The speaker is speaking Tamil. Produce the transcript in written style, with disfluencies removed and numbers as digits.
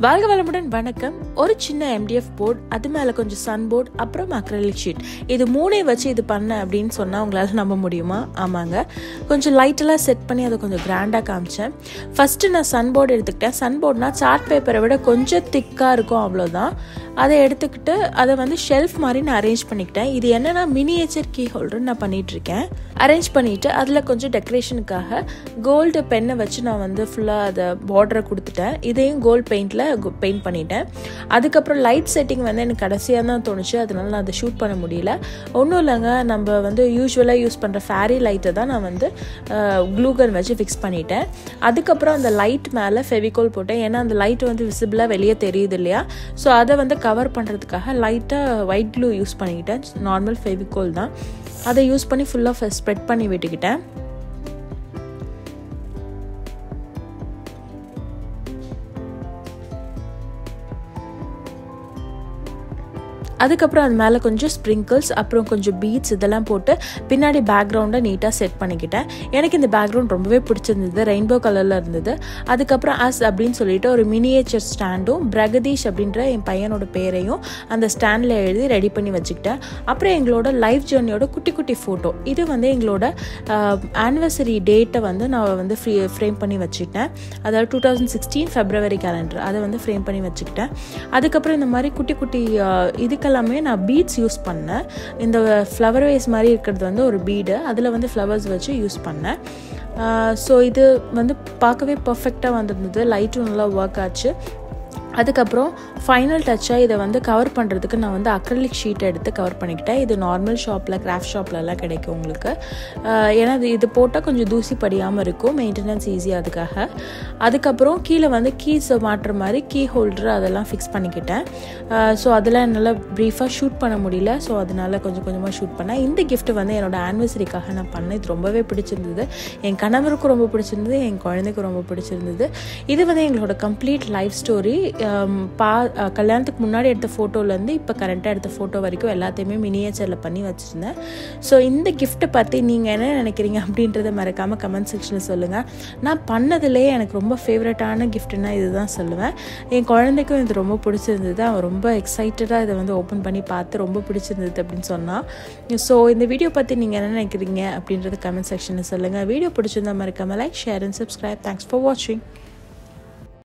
வாழ்க வளமுடன் வணக்கம். ஒரு சின்ன MDF போர்டு, அது மேலே கொஞ்சம் சன் போர்டு, அப்புறம் அக்ரலிக் ஷீட், இது மூணே வச்சு இது பண்ண அப்படின்னு சொன்னால் உங்களால் நம்ப முடியுமா? ஆமாங்க, கொஞ்சம் லைட்டெல்லாம் செட் பண்ணி அதை கொஞ்சம் கிராண்டாக காமிச்சேன். ஃபஸ்ட்டு நான் சன் போர்டு எடுத்துக்கிட்டேன். சன் போர்டுனா சார்ட் பேப்பரை விட கொஞ்சம் திக்காக இருக்கும், அவ்வளோதான். அதை எடுத்துக்கிட்டு அதை வந்து ஷெல்ஃப் மாதிரி நான் அரேஞ்ச் பண்ணிக்கிட்டேன். இது என்னென்னா மினியேச்சர் கீ ஹோல்டர் நான் பண்ணிகிட்ருக்கேன். அரேஞ்ச் பண்ணிவிட்டு அதில் கொஞ்சம் டெக்கரேஷனுக்காக கோல்டு பென்னை வச்சு நான் வந்து ஃபுல்லாக அதை பார்டரை கொடுத்துட்டேன். இதையும் கோல்டு பெயிண்டில் பெயிண்ட் பண்ணிட்டேன். அதுக்கப்புறம் லைட் செட்டிங் வந்து எனக்கு கடைசியாக தான் தோணுச்சு, அதனால நான் அதை ஷூட் பண்ண முடியல. ஒன்றும் இல்லைங்க, நம்ம வந்து யூஸ்வலாக யூஸ் பண்ணுற ஃபேரி லைட்டை தான் நான் வந்து க்ளூகன் வச்சு ஃபிக்ஸ் பண்ணிட்டேன். அதுக்கப்புறம் அந்த லைட் மேலே ஃபெவிகோல் போட்டேன். ஏன்னா அந்த லைட் வந்து விசிபிளாக வெளியே தெரியுது இல்லையா, ஸோ அதை வந்து கவர் பண்ணுறதுக்காக லைட்டாக ஒயிட் க்ளூ யூஸ் பண்ணிக்கிட்டேன். நார்மல் ஃபெவிகோல் தான், அதை யூஸ் பண்ணி ஃபுல்லாக ஸ்ப்ரெட் பண்ணி விட்டுக்கிட்டேன். அதுக்கப்புறம் அது மேலே கொஞ்சம் ஸ்ப்ரிங்கிள்ஸ், அப்புறம் கொஞ்சம் பீட்ஸ் இதெல்லாம் போட்டு பின்னாடி பேக்ரவுண்டை நீட்டாக செட் பண்ணிக்கிட்டேன். எனக்கு இந்த பேக்ரவுண்ட் ரொம்பவே பிடிச்சிருந்தது, ரெயின்போ கலரில் இருந்தது. அதுக்கப்புறம் அப்படின்னு சொல்லிட்டு ஒரு மினியேச்சர் ஸ்டாண்டும் பிரகதீஷ் அப்படின்ற என் பையனோட பேரையும் அந்த ஸ்டாண்டில் எழுதி ரெடி பண்ணி வச்சுக்கிட்டேன். அப்புறம் எங்களோட லைஃப் ஜேர்னியோட குட்டி குட்டி ஃபோட்டோ, இது வந்து எங்களோட ஆனிவர்சரி டேட்டை வந்து நான் வந்து ஃப்ரேம் பண்ணி வச்சுக்கிட்டேன். அதாவது 2016 ஃபெப்ரவரி கேலண்டர், அதை வந்து ஃப்ரேம் பண்ணி வச்சுக்கிட்டேன். அதுக்கப்புறம் இந்த மாதிரி குட்டி குட்டி இதுக்கெல்லாமே நான் பீட்ஸ் யூஸ் பண்ணேன். இந்த ஃப்ளவர் வேஸ் மாதிரி இருக்கிறது வந்து ஒரு பீடு, அதில் வந்து ஃப்ளவர்ஸ் வச்சு யூஸ் பண்ணேன். ஸோ இது வந்து பார்க்கவே பர்ஃபெக்டாக வந்திருந்தது, லைட்டும் நல்லா ஒர்க் ஆச்சு. அதுக்கப்புறம் ஃபைனல் டச்சாக இதை வந்து கவர் பண்ணுறதுக்கு நான் வந்து அக்ரலிக் ஷீட்டை எடுத்து கவர் பண்ணிக்கிட்டேன். இது நார்மல் ஷாப்பில், கிராஃப்ட் ஷாப்லலாம் கிடைக்கும் உங்களுக்கு. ஏன்னா இது போட்டால் கொஞ்சம் தூசி படியாமல் இருக்கும், மெயின்டெனன்ஸ் ஈஸியாக அதுக்காக. அதுக்கப்புறம் கீழே வந்து கீஸ் மாட்டுற மாதிரி கீ ஹோல்டர் அதெல்லாம் ஃபிக்ஸ் பண்ணிக்கிட்டேன். ஸோ அதெல்லாம் என்னால் ப்ரீஃபாக ஷூட் பண்ண முடியல, ஸோ அதனால் கொஞ்சம் கொஞ்சமாக ஷூட் பண்ணேன். இந்த கிஃப்ட்டு வந்து என்னோடய ஆனிவர்சரிக்காக நான் பண்ணேன். இது ரொம்பவே பிடிச்சிருந்தது, என் கணவருக்கும் ரொம்ப பிடிச்சிருந்தது, என் குழந்தைக்கும் ரொம்ப பிடிச்சிருந்தது. இது வந்து எங்களோட கம்ப்ளீட் லைஃப் ஸ்டோரி. கல்யாணத்துக்கு முன்னாடி எடுத்த ஃபோட்டோலேருந்து இப்போ கரண்ட்டாக எடுத்த ஃபோட்டோ வரைக்கும் எல்லாத்தையுமே மினியேச்சரில் பண்ணி வச்சுருந்தேன். ஸோ இந்த கிஃப்ட்டை பற்றி நீங்கள் என்ன நினைக்கிறீங்க அப்படின்றத மறக்காமல் கமெண்ட் செக்ஷனில் சொல்லுங்கள். நான் பண்ணதுலேயே எனக்கு ரொம்ப ஃபேவரட்டான கிஃப்ட்னா இதுதான் சொல்லுவேன். என் குழந்தைக்கும் இது ரொம்ப பிடிச்சிருந்தது, அவன் ரொம்ப எக்ஸைட்டடாக இதை வந்து ஓப்பன் பண்ணி பார்த்து ரொம்ப பிடிச்சிருந்தது அப்படின்னு சொன்னான். ஸோ இந்த வீடியோ பற்றி நீங்கள் என்ன நினைக்கிறீங்க அப்படின்றத கமெண்ட் செக்ஷனில் சொல்லுங்கள். வீடியோ பிடிச்சிருந்தா மறக்காமல் like, share and subscribe. Thanks for வாட்சிங்.